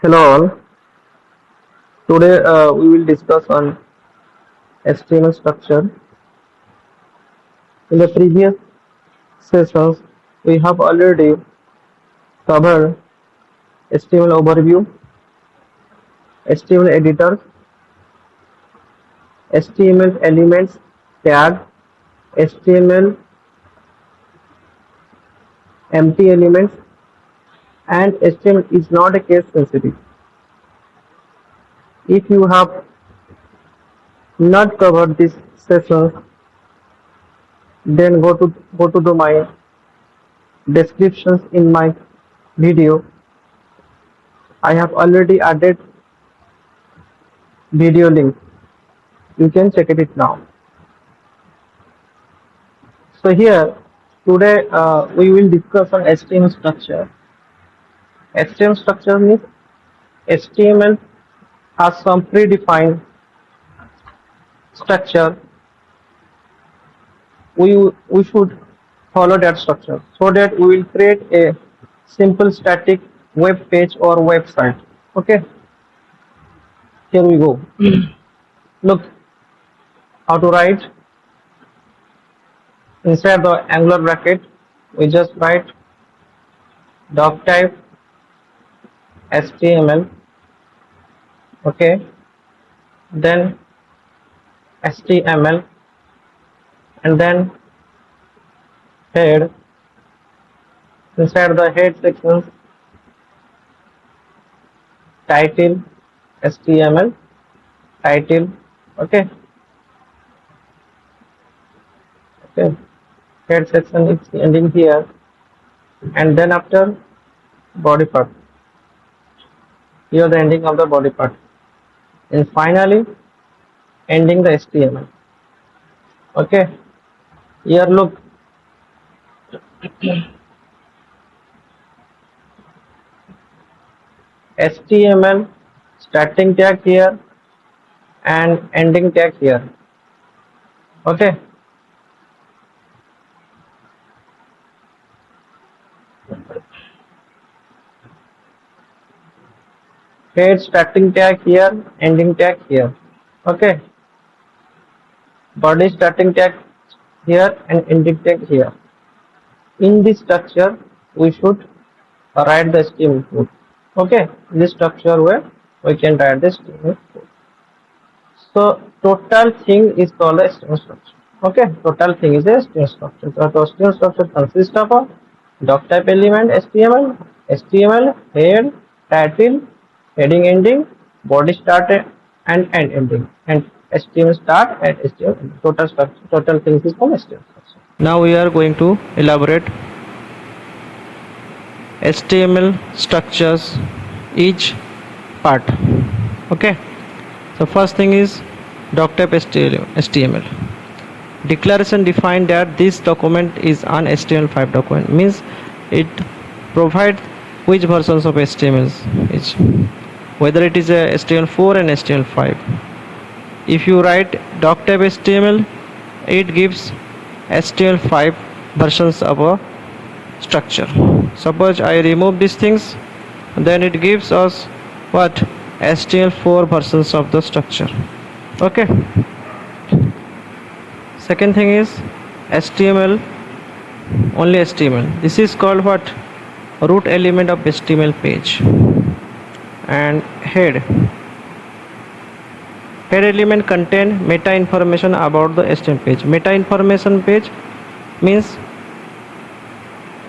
Hello all. Today we will discuss on HTML structure. In the previous sessions, we have already covered HTML overview, HTML editors, HTML elements, tag, HTML empty elements, and HTML is not a case sensitive. If you have not covered this session, then go to my descriptions in my video. I have already added video link. You can check it now. So here today we will discuss on HTML structure. HTML structure means HTML has some predefined structure. We should follow that structure so that we will create a simple static web page or website. Okay, here we go. Look how to write. Inside the angular bracket we just write doctype HTML. Okay, then HTML, and then head. Inside the head section title HTML title. Okay, head section is ending here, and then after body part, here the ending of the body part, and finally ending the HTML. Okay, here look, HTML starting tag here and ending tag here. Okay, head starting tag here, ending tag here. Okay, body starting tag here and ending tag here. In this structure we should write the HTML code. Okay, this structure where we can write the HTML code. So total thing is called a HTML structure. Okay, total thing is a HTML structure. So HTML structure consists of a doctype element HTML, head, title, heading ending, body start and end ending, and HTML start and HTML end. Total structure, total things is called HTML structure. Now we are going to elaborate HTML structures each part. Okay, so first thing is doctype HTML. Declaration define that this document is an HTML5 document, means it provides which versions of HTML is, whether it is a HTML4 and HTML5. If you write doctype HTML, it gives HTML5 versions of a structure. Suppose I remove these things, then it gives us what? HTML4 versions of the structure. Okay, second thing is HTML, only HTML. This is called what? Root element of HTML page. And head element contain meta information about the HTML page. Meta information page means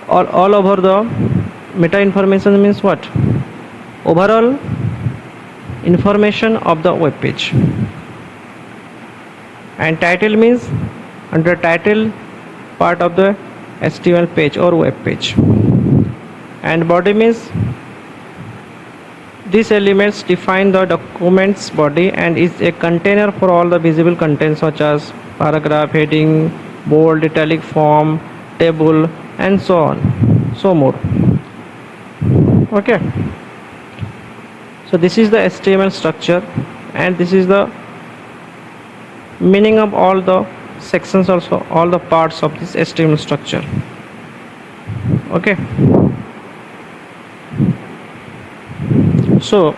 all over the meta information means what? Overall information of the web page. And title means under title part of the HTML page or web page. And body means these elements define the document's body and is a container for all the visible contents such as paragraph, heading, bold, italic, form, table, and so on, so more. Okay, so this is the HTML structure, and this is the meaning of all the sections, also all the parts of this HTML structure. Okay, So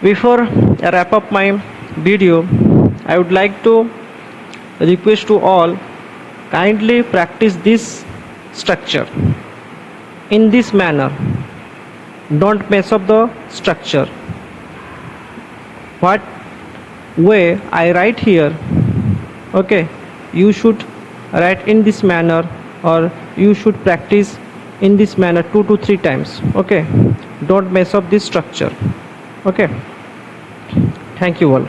before I wrap up my video, I would like to request to all, kindly practice this structure in this manner. Don't mess up the structure. What way I write here, okay, you should write in this manner, or you should practice in this manner 2 to 3 times. Okay, don't mess up this structure. Okay, thank you all.